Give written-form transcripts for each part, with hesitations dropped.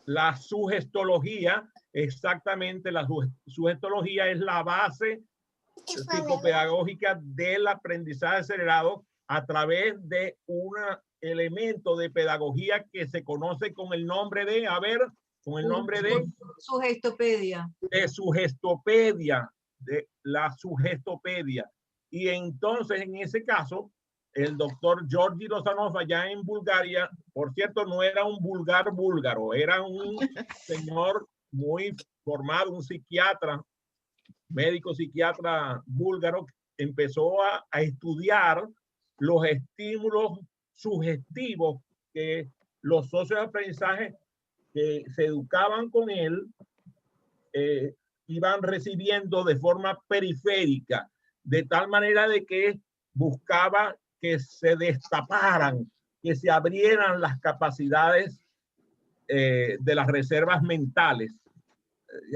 la sugestología, exactamente la sugestología es la base psicopedagógica del aprendizaje acelerado a través de un elemento de pedagogía que se conoce con el nombre de, con el nombre de sugestopedia. De sugestopedia, de la sugestopedia. Y entonces, en ese caso, el doctor Georgi Lozanov allá en Bulgaria, por cierto, no era un búlgaro, era un señor muy formado, un psiquiatra, médico psiquiatra búlgaro, empezó a estudiar los estímulos sugestivos que los socios de aprendizaje que se educaban con él iban recibiendo de forma periférica, de tal manera de que buscaba que se destaparan, que se abrieran las capacidades de las reservas mentales.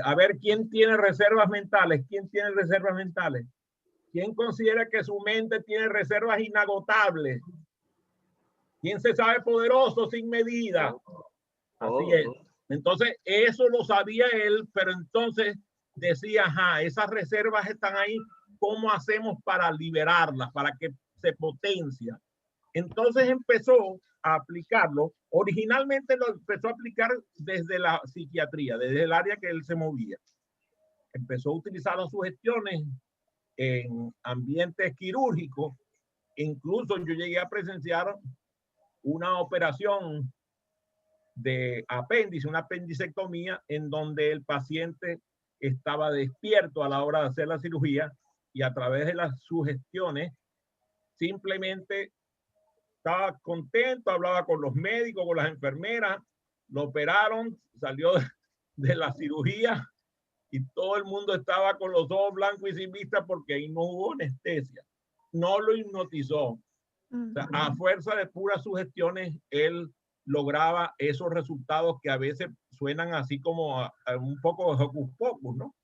A ver, ¿quién tiene reservas mentales? ¿Quién tiene reservas mentales? ¿Quién considera que su mente tiene reservas inagotables? ¿Quién se sabe poderoso sin medida? Así es. Entonces, eso lo sabía él, pero entonces decía, ajá, esas reservas están ahí, ¿cómo hacemos para liberarlas, para que se potencia? Entonces empezó a aplicarlo. Originalmente lo empezó a aplicar desde la psiquiatría, desde el área que él se movía. Empezó a utilizar las sugestiones en ambientes quirúrgicos. Incluso yo llegué a presenciar una operación de apéndice, una apendicectomía, en donde el paciente estaba despierto a la hora de hacer la cirugía y a través de las sugestiones simplemente estaba contento, hablaba con los médicos, con las enfermeras, lo operaron, salió de la cirugía y todo el mundo estaba con los ojos blancos y sin vista porque ahí no hubo anestesia. No lo hipnotizó. O sea, a fuerza de puras sugestiones, él lograba esos resultados que a veces suenan así como a un poco de hocus pocus, ¿no?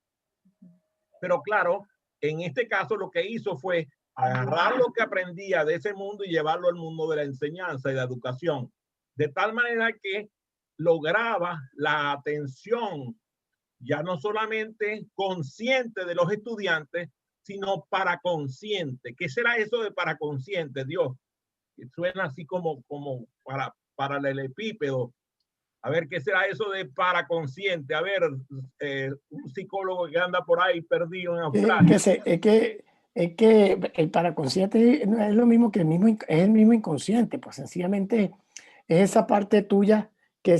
Pero claro, en este caso lo que hizo fue agarrar lo que aprendía de ese mundo y llevarlo al mundo de la enseñanza y la educación, de tal manera que lograba la atención ya no solamente consciente de los estudiantes, sino paraconsciente. ¿Qué será eso de paraconsciente, Dios? Suena así como para paralelepípedo. A ver, ¿qué será eso de paraconsciente? A ver, un psicólogo que anda por ahí perdido en Australia. Es que el paraconsciente no es lo mismo que es el mismo inconsciente, pues sencillamente es esa parte tuya que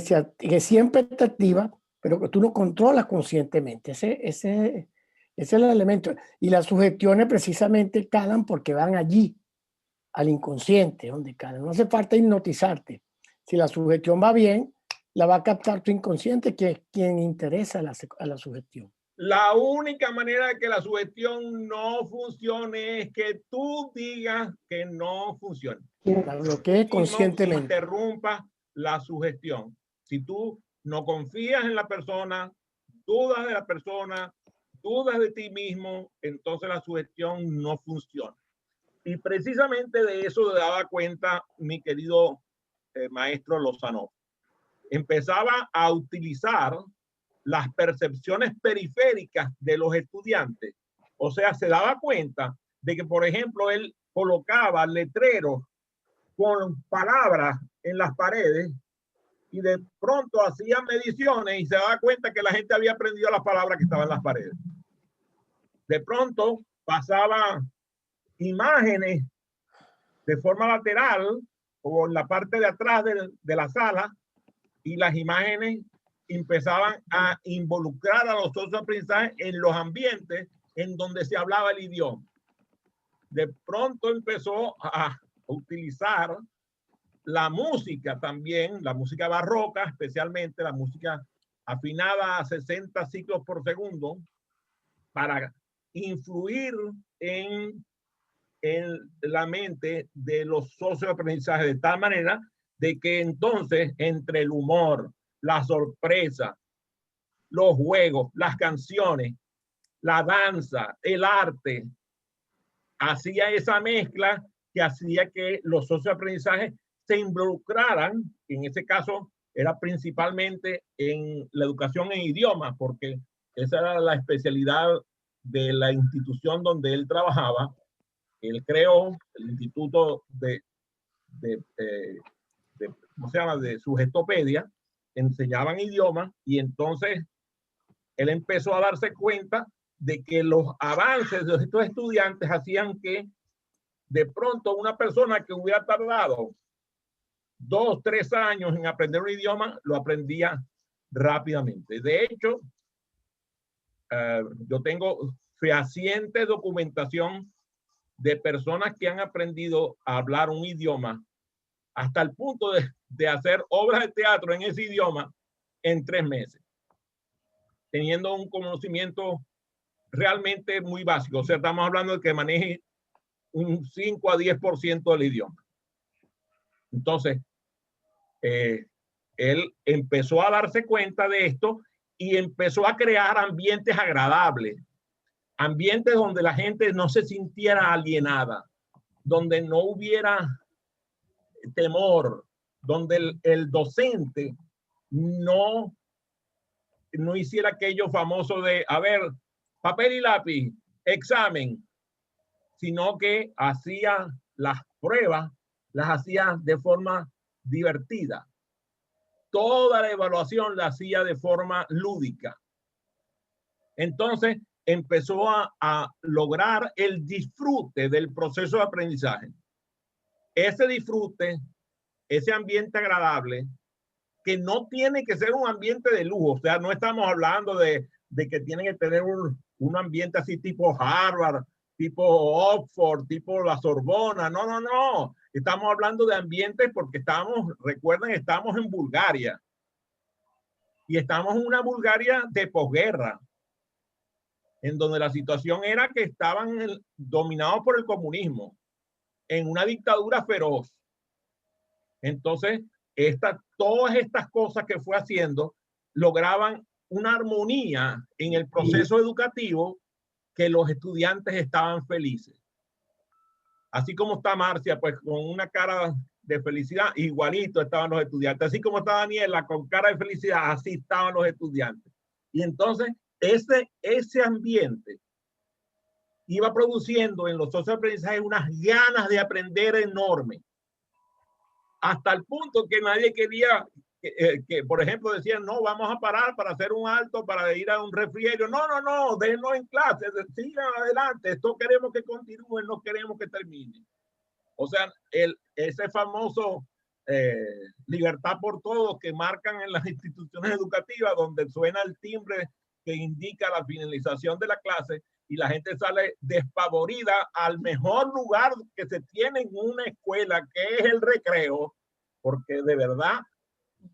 siempre te activa, pero que tú no controlas conscientemente. Ese es el elemento. Y las sugestiones precisamente calan porque van allí, al inconsciente, donde calan. No hace falta hipnotizarte. Si la sugestión va bien, la va a captar tu inconsciente, que es quien interesa a la sugestión. La única manera de que la sugestión no funcione es que tú digas que no funciona. Claro, lo que es conscientemente. Interrumpa la sugestión. Si tú no confías en la persona, dudas de la persona, dudas de ti mismo, entonces la sugestión no funciona. Y precisamente de eso se daba cuenta mi querido maestro Lozanov. Empezaba a utilizar las percepciones periféricas de los estudiantes. O sea, se daba cuenta de que, por ejemplo, él colocaba letreros con palabras en las paredes y de pronto hacía mediciones y se daba cuenta que la gente había aprendido las palabras que estaban en las paredes. De pronto pasaba imágenes de forma lateral o en la parte de atrás de la sala y las imágenes empezaban a involucrar a los socios de aprendizaje en los ambientes en donde se hablaba el idioma. De pronto empezó a utilizar la música también, la música barroca, especialmente la música afinada a 60 ciclos por segundo, para influir en la mente de los socios de aprendizaje, de tal manera de que entonces entre el humor, la sorpresa, los juegos, las canciones, la danza, el arte, hacía esa mezcla que hacía que los socios de aprendizaje se involucraran, en ese caso era principalmente en la educación en idiomas, porque esa era la especialidad de la institución donde él trabajaba. Él creó el Instituto de ¿cómo se llama? De Suggestopedia, enseñaban idiomas, y entonces él empezó a darse cuenta de que los avances de estos estudiantes hacían que de pronto una persona que hubiera tardado 2, 3 años en aprender un idioma, lo aprendía rápidamente. De hecho, yo tengo fehaciente documentación de personas que han aprendido a hablar un idioma hasta el punto de hacer obras de teatro en ese idioma en 3 meses, teniendo un conocimiento realmente muy básico. O sea, estamos hablando de que maneje un 5 a 10% del idioma. Entonces, él empezó a darse cuenta de esto y empezó a crear ambientes agradables, ambientes donde la gente no se sintiera alienada, donde no hubiera temor, donde el docente no hiciera aquello famoso de, a ver, papel y lápiz, examen, sino que hacía las pruebas, las hacía de forma divertida. Toda la evaluación la hacía de forma lúdica. Entonces empezó a lograr el disfrute del proceso de aprendizaje. Ese disfrute, ese ambiente agradable, que no tiene que ser un ambiente de lujo. O sea, no estamos hablando de que tienen que tener un ambiente así tipo Harvard, tipo Oxford, tipo la Sorbona. No, no, no. Estamos hablando de ambientes porque recuerden, estamos en Bulgaria. Y estamos en una Bulgaria de posguerra, en donde la situación era que estaban dominados por el comunismo, en una dictadura feroz. Entonces, todas estas cosas que fue haciendo lograban una armonía en el proceso educativo, que los estudiantes estaban felices. Así como está Marcia, pues con una cara de felicidad, igualito estaban los estudiantes. Así como está Daniela con cara de felicidad, así estaban los estudiantes. Y entonces ese ambiente iba produciendo en los socios de aprendizaje unas ganas de aprender enormes, hasta el punto que nadie quería que, por ejemplo, decían, no, vamos a parar para hacer un alto, para ir a un refrigerio. No, no, no, déjenos en clase, sigan adelante, esto queremos que continúen, no queremos que termine. O sea, ese famoso libertad por todos que marcan en las instituciones educativas, donde suena el timbre que indica la finalización de la clase y la gente sale despavorida al mejor lugar que se tiene en una escuela, que es el recreo, porque de verdad,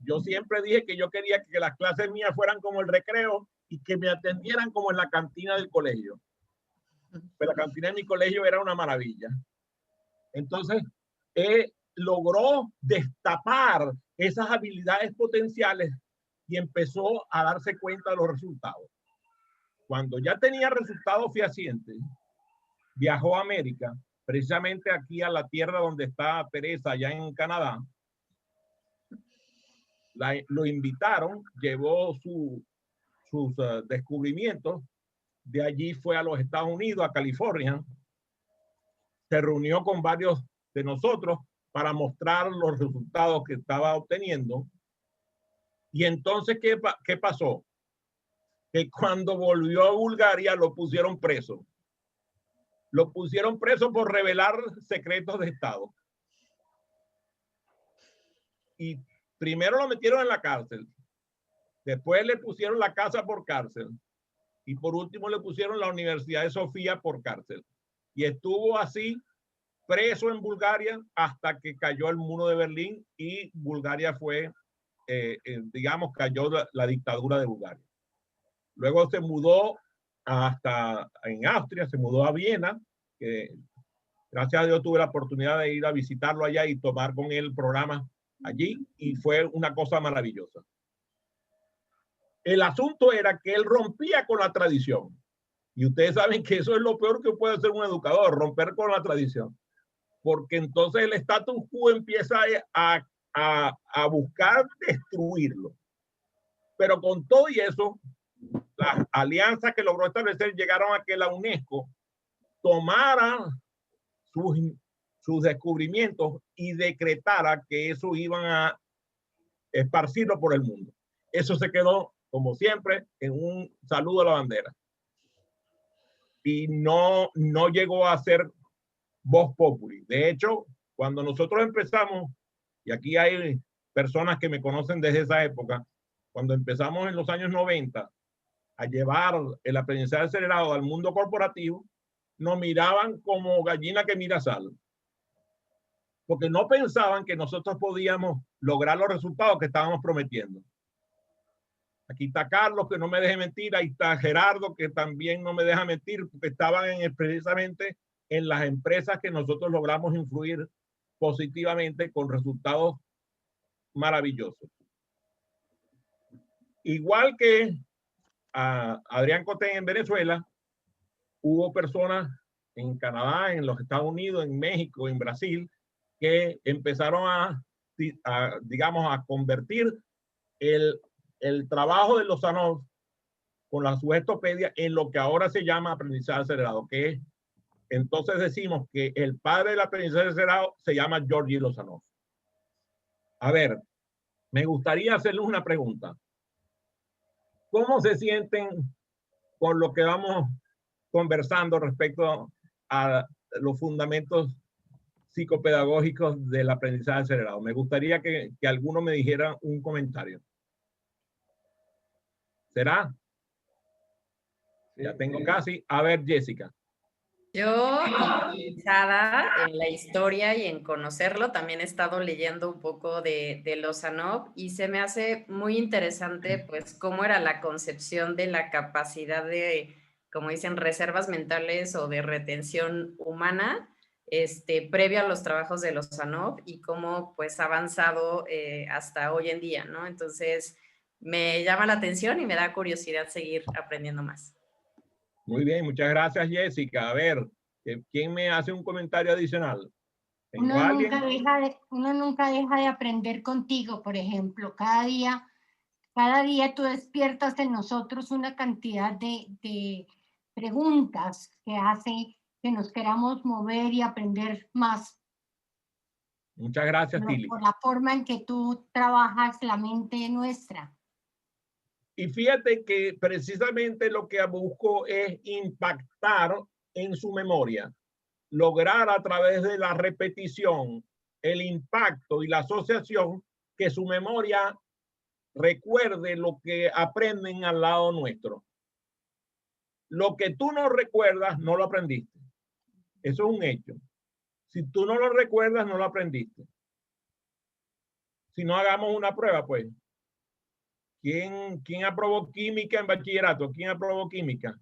yo siempre dije que yo quería que las clases mías fueran como el recreo y que me atendieran como en la cantina del colegio. Pero la cantina de mi colegio era una maravilla. Entonces, logró destapar esas habilidades potenciales y empezó a darse cuenta de los resultados. Cuando ya tenía resultados fehacientes, viajó a América, precisamente aquí a la tierra donde está Teresa, allá en Canadá. Lo invitaron, llevó sus descubrimientos, de allí fue a los Estados Unidos, a California, se reunió con varios de nosotros para mostrar los resultados que estaba obteniendo. Y entonces, ¿qué pasó? Que cuando volvió a Bulgaria lo pusieron preso. Lo pusieron preso por revelar secretos de Estado. Y primero lo metieron en la cárcel. Después le pusieron la casa por cárcel. Y por último le pusieron la Universidad de Sofía por cárcel. Y estuvo así preso en Bulgaria hasta que cayó el muro de Berlín y Bulgaria fue, digamos, cayó la dictadura de Bulgaria. Luego se mudó en Austria, se mudó a Viena, que gracias a Dios tuve la oportunidad de ir a visitarlo allá y tomar con él el programa allí, y fue una cosa maravillosa. El asunto era que él rompía con la tradición. Y ustedes saben que eso es lo peor que puede hacer un educador, romper con la tradición. Porque entonces el status quo empieza a a buscar destruirlo. Pero con todo y eso, las alianzas que logró establecer llegaron a que la UNESCO tomara sus descubrimientos y decretara que eso iban a esparcirlo por el mundo. Eso se quedó, como siempre, en un saludo a la bandera. Y no llegó a ser voz populi. De hecho, cuando nosotros empezamos, y aquí hay personas que me conocen desde esa época, cuando empezamos en los años 90 a llevar el aprendizaje acelerado al mundo corporativo, nos miraban como gallina que mira sal, porque no pensaban que nosotros podíamos lograr los resultados que estábamos prometiendo. Aquí está Carlos, que no me deje mentir, ahí está Gerardo, que también no me deja mentir, porque estaban precisamente en las empresas que nosotros logramos influir positivamente con resultados maravillosos. Igual que a Adrián Cotén en Venezuela, hubo personas en Canadá, en los Estados Unidos, en México, en Brasil, que empezaron digamos, a convertir el trabajo de los Lozanov con la Sujestopedia en lo que ahora se llama aprendizaje acelerado, que es, entonces decimos que el padre del aprendizaje acelerado se llama Georgi Lozanov. A ver, me gustaría hacerles una pregunta. ¿Cómo se sienten con lo que vamos conversando respecto a los fundamentos psicopedagógicos del aprendizaje acelerado? Me gustaría que alguno me dijera un comentario. ¿Será? Ya tengo casi. A ver, Jessica. Yo, interesada en la historia y en conocerlo, también he estado leyendo un poco de Lozanov y se me hace muy interesante, pues, cómo era la concepción de la capacidad de, como dicen, reservas mentales o de retención humana, previo a los trabajos de Lozanov y cómo, pues, ha avanzado hasta hoy en día, ¿no? Entonces, me llama la atención y me da curiosidad seguir aprendiendo más. Muy bien, muchas gracias, Jessica. A ver, ¿quién me hace un comentario adicional? Uno nunca deja de aprender contigo, por ejemplo. Cada día tú despiertas en nosotros una cantidad de preguntas que hace que nos queramos mover y aprender más. Muchas gracias, Tili. Por la forma en que tú trabajas la mente nuestra. Y fíjate que precisamente lo que busco es impactar en su memoria, lograr a través de la repetición el impacto y la asociación, que su memoria recuerde lo que aprenden al lado nuestro. Lo que tú no recuerdas, no lo aprendiste. Eso es un hecho. Si tú no lo recuerdas, no lo aprendiste. Si no, hagamos una prueba, pues. ¿Quién aprobó química en bachillerato? ¿Quién aprobó química?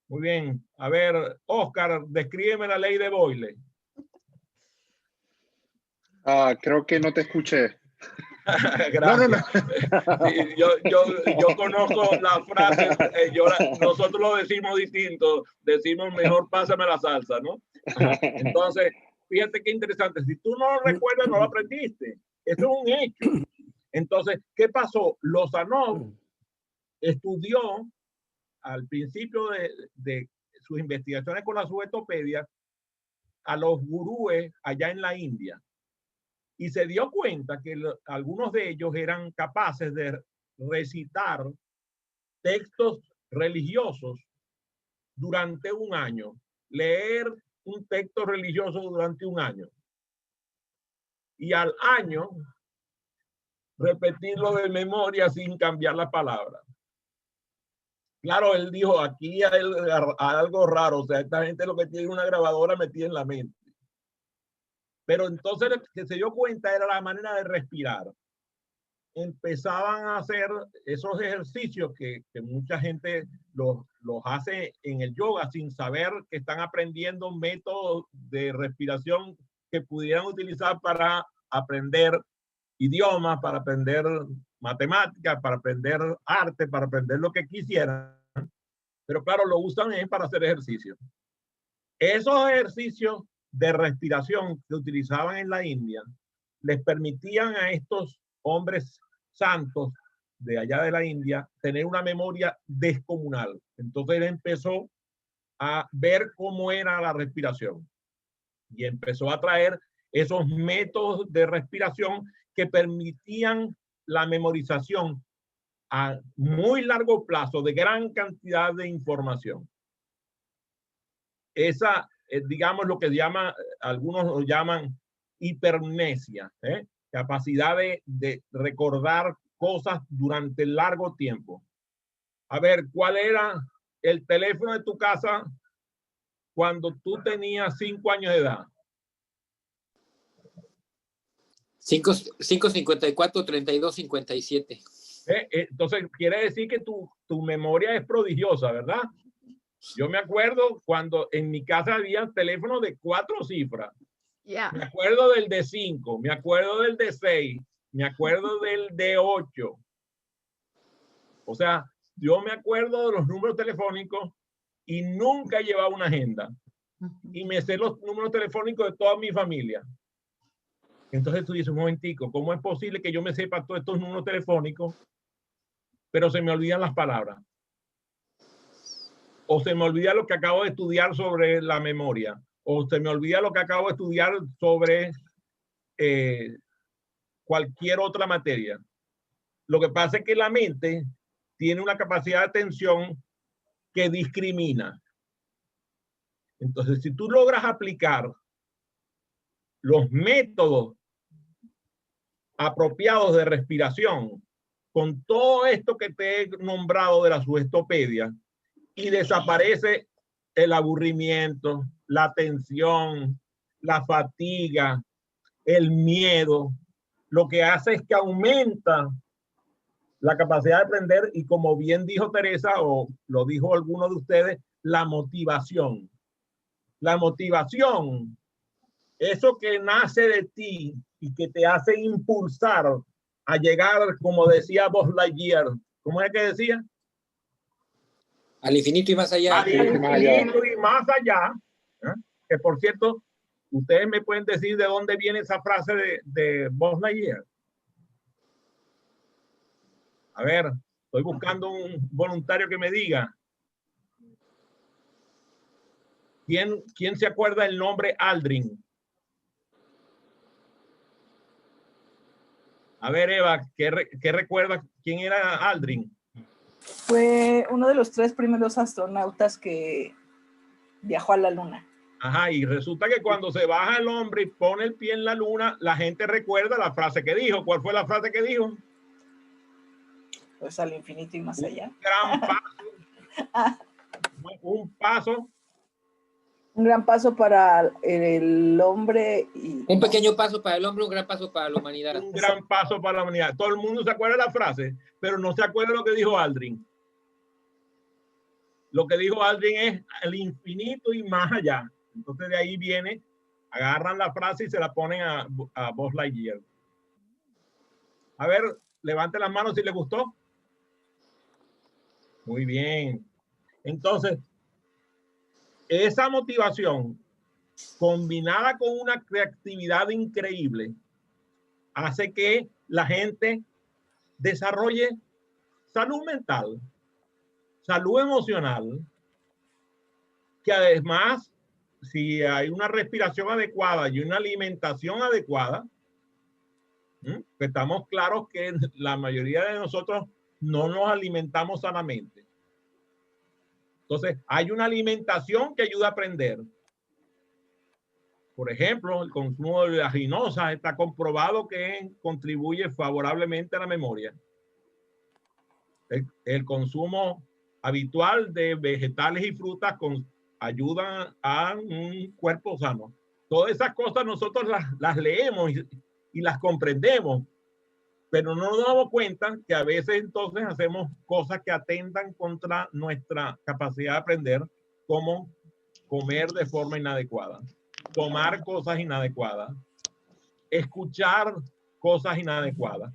Muy bien. A ver, Oscar, descríbeme la ley de Boyle. Creo que no te escuché. Gracias. No. Sí, yo conozco la frase, nosotros lo decimos distinto, decimos mejor pásame la salsa, ¿no? Entonces, fíjate qué interesante. Si tú no lo recuerdas, no lo aprendiste. Eso es un hecho. Entonces, ¿qué pasó? Lozanov estudió al principio de sus investigaciones con la Sujestopedia a los gurúes allá en la India y se dio cuenta que algunos de ellos eran capaces de recitar textos religiosos durante un año, leer un texto religioso durante un año y al año repetirlo de memoria sin cambiar la palabra. Claro, él dijo, aquí hay algo raro, o sea, esta gente lo que tiene una grabadora metida en la mente. Pero entonces lo que se dio cuenta era la manera de respirar. Empezaban a hacer esos ejercicios que mucha gente los hace en el yoga sin saber que están aprendiendo métodos de respiración que pudieran utilizar para aprender idiomas, para aprender matemáticas, para aprender arte, para aprender lo que quisieran. Pero claro, lo usan para hacer ejercicios. Esos ejercicios de respiración que utilizaban en la India les permitían a estos hombres santos de allá de la India tener una memoria descomunal. Entonces él empezó a ver cómo era la respiración y empezó a traer esos métodos de respiración que permitían la memorización a muy largo plazo de gran cantidad de información. Esa, digamos, lo que llama, algunos lo llaman hipermnesia, capacidad de recordar cosas durante largo tiempo. A ver, ¿cuál era el teléfono de tu casa cuando tú tenías 5 años de edad? 554-3257. Entonces, quiere decir que tu memoria es prodigiosa, ¿verdad? Yo me acuerdo cuando en mi casa había teléfonos de 4 cifras. Yeah. Me acuerdo del de 5, me acuerdo del de 6, me acuerdo del de 8. O sea, yo me acuerdo de los números telefónicos y nunca llevaba una agenda. Y me sé los números telefónicos de toda mi familia. Entonces tú dices, un momentico, ¿cómo es posible que yo me sepa todos estos números telefónicos, pero se me olvidan las palabras? O se me olvida lo que acabo de estudiar sobre la memoria. O se me olvida lo que acabo de estudiar sobre cualquier otra materia. Lo que pasa es que la mente tiene una capacidad de atención que discrimina. Entonces, si tú logras aplicar los métodos apropiados de respiración con todo esto que te he nombrado de la sugestopedia, y desaparece el aburrimiento, la tensión, la fatiga, el miedo, lo que hace es que aumenta la capacidad de aprender y, como bien dijo Teresa, o lo dijo alguno de ustedes, la motivación. La motivación, eso que nace de ti y que te hace impulsar a llegar, como decía Buzz Lightyear. ¿Cómo es que decía? Al infinito y más allá. Al infinito y más allá. Que, por cierto, ustedes me pueden decir de dónde viene esa frase de Buzz Lightyear. A ver, estoy buscando un voluntario que me diga. ¿Quién se acuerda el nombre Aldrin? A ver, Eva, ¿qué recuerda? ¿Quién era Aldrin? Fue uno de los 3 primeros astronautas que viajó a la Luna. Ajá, y resulta que cuando se baja el hombre y pone el pie en la Luna, la gente recuerda la frase que dijo. ¿Cuál fue la frase que dijo? Pues al infinito y más allá. Un gran paso. Un paso. Un gran paso para el hombre. Un pequeño paso para el hombre, un gran paso para la humanidad. Un gran paso para la humanidad. Todo el mundo se acuerda de la frase, pero no se acuerda lo que dijo Aldrin. Lo que dijo Aldrin es el infinito y más allá. Entonces de ahí viene, agarran la frase y se la ponen a Buzz Lightyear. A ver, levante las manos si le gustó. Muy bien. Entonces, esa motivación combinada con una creatividad increíble hace que la gente desarrolle salud mental, salud emocional, que además, si hay una respiración adecuada y una alimentación adecuada, estamos claros que la mayoría de nosotros no nos alimentamos sanamente. Entonces, hay una alimentación que ayuda a aprender. Por ejemplo, el consumo de oleaginosas está comprobado que contribuye favorablemente a la memoria. El consumo habitual de vegetales y frutas ayudan a un cuerpo sano. Todas esas cosas nosotros las leemos y las comprendemos, pero no nos damos cuenta que a veces entonces hacemos cosas que atentan contra nuestra capacidad de aprender, como comer de forma inadecuada, tomar cosas inadecuadas, escuchar cosas inadecuadas.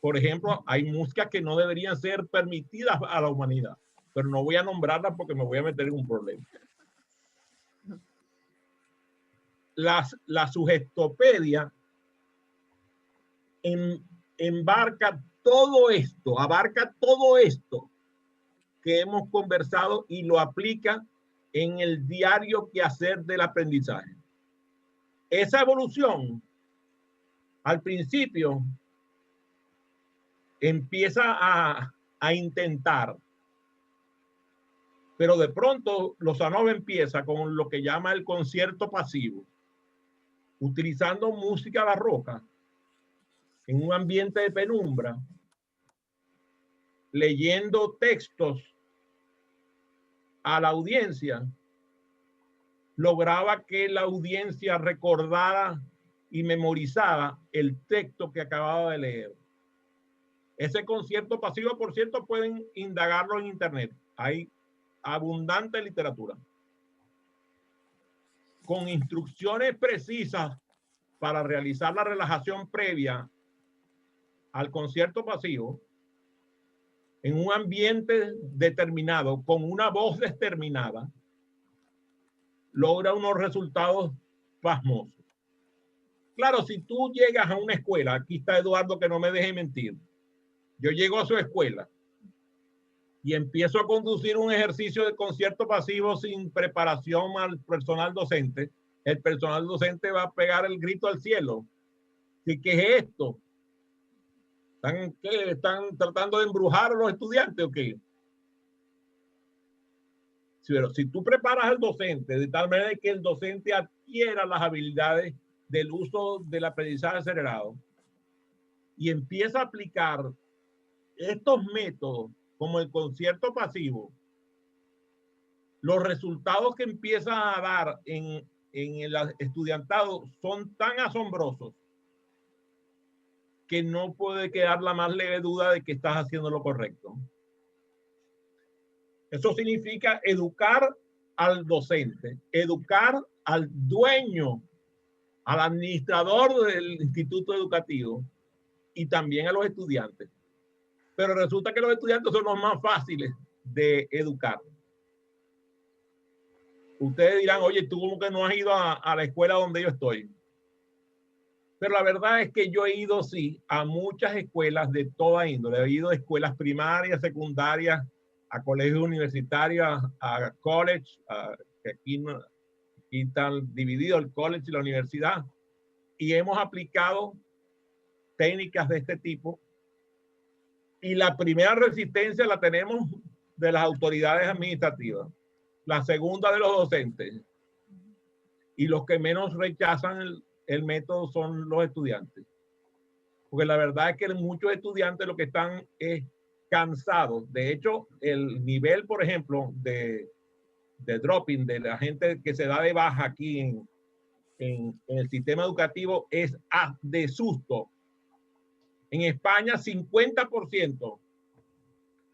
Por ejemplo, hay músicas que no deberían ser permitidas a la humanidad, pero no voy a nombrarlas porque me voy a meter en un problema. La sugestopedia embarca todo esto, abarca todo esto que hemos conversado y lo aplica en el diario quehacer del aprendizaje. Esa evolución, al principio, empieza a intentar, pero de pronto Lozanov empieza con lo que llama el concierto pasivo, utilizando música barroca en un ambiente de penumbra, leyendo textos a la audiencia, lograba que la audiencia recordara y memorizara el texto que acababa de leer. Ese concierto pasivo, por cierto, pueden indagarlo en internet. Hay abundante literatura con instrucciones precisas para realizar la relajación previa al concierto pasivo en un ambiente determinado, con una voz determinada, logra unos resultados pasmosos. Claro, si tú llegas a una escuela, aquí está Eduardo que no me deje mentir, yo llego a su escuela y empiezo a conducir un ejercicio de concierto pasivo sin preparación al personal docente, el personal docente va a pegar el grito al cielo. ¿Qué es esto? ¿Están tratando de embrujar a los estudiantes o qué? Pero si tú preparas al docente de tal manera que el docente adquiera las habilidades del uso del aprendizaje acelerado y empieza a aplicar estos métodos como el concierto pasivo, los resultados que empieza a dar en el estudiantado son tan asombrosos que no puede quedar la más leve duda de que estás haciendo lo correcto. Eso significa educar al docente, educar al dueño, al administrador del instituto educativo y también a los estudiantes. Pero resulta que los estudiantes son los más fáciles de educar. Ustedes dirán, oye, tú como que no has ido a la escuela donde yo estoy. Pero la verdad es que yo he ido, sí, a muchas escuelas de toda índole. He ido a escuelas primarias, secundarias, a colegios universitarios, a college, que aquí están divididos el college y la universidad. Y hemos aplicado técnicas de este tipo. Y la primera resistencia la tenemos de las autoridades administrativas. La segunda de los docentes. Y los que menos rechazan el método son los estudiantes. Porque la verdad es que muchos estudiantes lo que están es cansados. De hecho, el nivel, por ejemplo, de dropping de la gente que se da de baja aquí en el sistema educativo es de susto. En España, 50%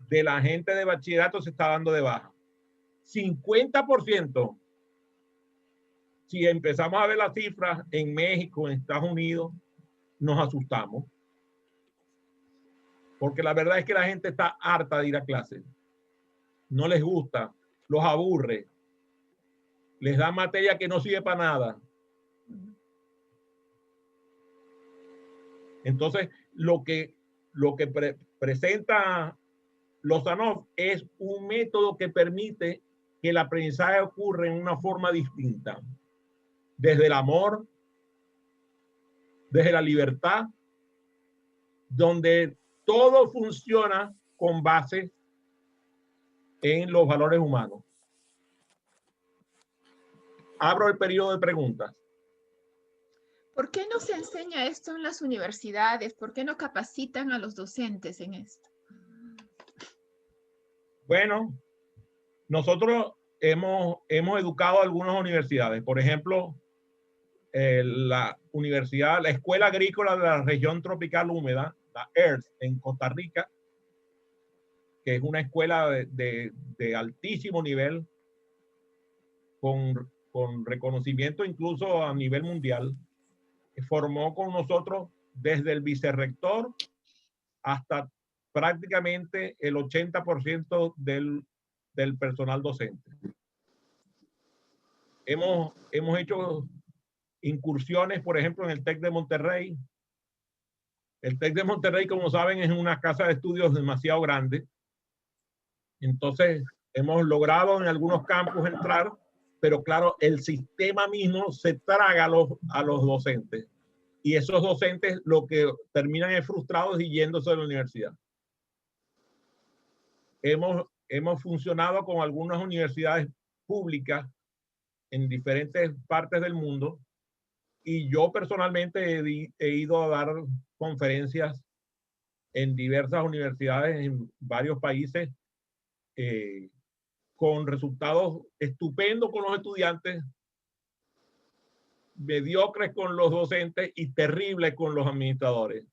de la gente de bachillerato se está dando de baja. 50%. Si empezamos a ver las cifras en México, en Estados Unidos, nos asustamos. Porque la verdad es que la gente está harta de ir a clase. No les gusta, los aburre. Les da materia que no sirve para nada. Entonces, lo que presenta Lozanov es un método que permite que el aprendizaje ocurra en una forma distinta. Desde el amor, desde la libertad, donde todo funciona con base en los valores humanos. Abro el periodo de preguntas. ¿Por qué no se enseña esto en las universidades? ¿Por qué no capacitan a los docentes en esto? Bueno, nosotros hemos educado a algunas universidades. Por ejemplo, la Escuela Agrícola de la Región Tropical Húmeda, la EARTH, en Costa Rica, que es una escuela de altísimo nivel, con reconocimiento incluso a nivel mundial, formó con nosotros desde el vicerrector hasta prácticamente el 80% del personal docente. Hemos hecho incursiones, por ejemplo, en el TEC de Monterrey. El TEC de Monterrey, como saben, es una casa de estudios demasiado grande. Entonces, hemos logrado en algunos campus entrar, pero claro, el sistema mismo se traga a los docentes. Y esos docentes lo que terminan es frustrados y yéndose de la universidad. Hemos funcionado con algunas universidades públicas en diferentes partes del mundo y yo personalmente he ido a dar conferencias en diversas universidades en varios países con resultados estupendos con los estudiantes, mediocres con los docentes y terribles con los administradores.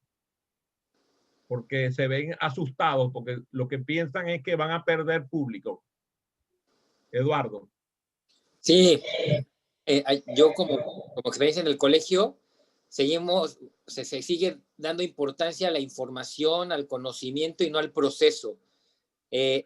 Porque se ven asustados, porque lo que piensan es que van a perder público. Eduardo. Sí, yo como experiencia en el colegio, se sigue dando importancia a la información, al conocimiento y no al proceso.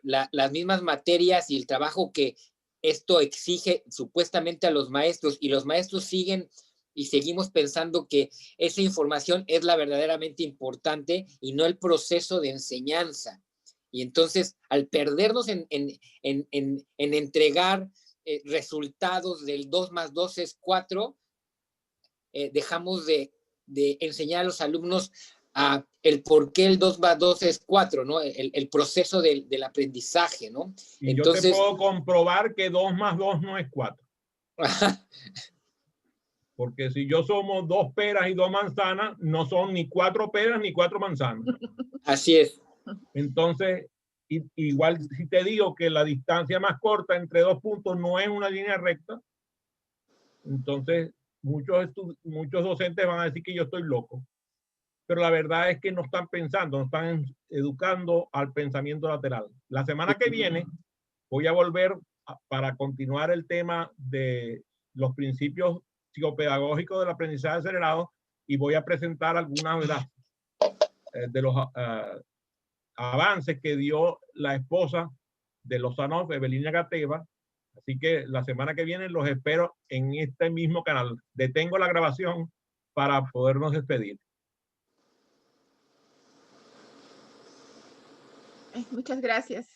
Las mismas materias y el trabajo que esto exige supuestamente a los maestros, y los maestros siguen y seguimos pensando que esa información es la verdaderamente importante y no el proceso de enseñanza. Y entonces, al perdernos en entregar resultados del 2 más 2 es 4, dejamos de enseñar a los alumnos el por qué el 2 más 2 es 4, ¿no? El proceso del aprendizaje, ¿no? Y entonces, yo te puedo comprobar que 2 más 2 no es 4. Porque si yo somos 2 peras y 2 manzanas, no son ni 4 peras ni 4 manzanas. Así es. Entonces, igual si te digo que la distancia más corta entre 2 puntos no es una línea recta, entonces muchos docentes van a decir que yo estoy loco. Pero la verdad es que no están pensando, no están educando al pensamiento lateral. La semana que viene voy a volver para continuar el tema de los principios psicopedagógicos del aprendizaje acelerado y voy a presentar algunas de los avances que dio la esposa de Lozano, Evelina Gateva. Así que la semana que viene los espero en este mismo canal. Detengo la grabación para podernos despedir. Muchas gracias.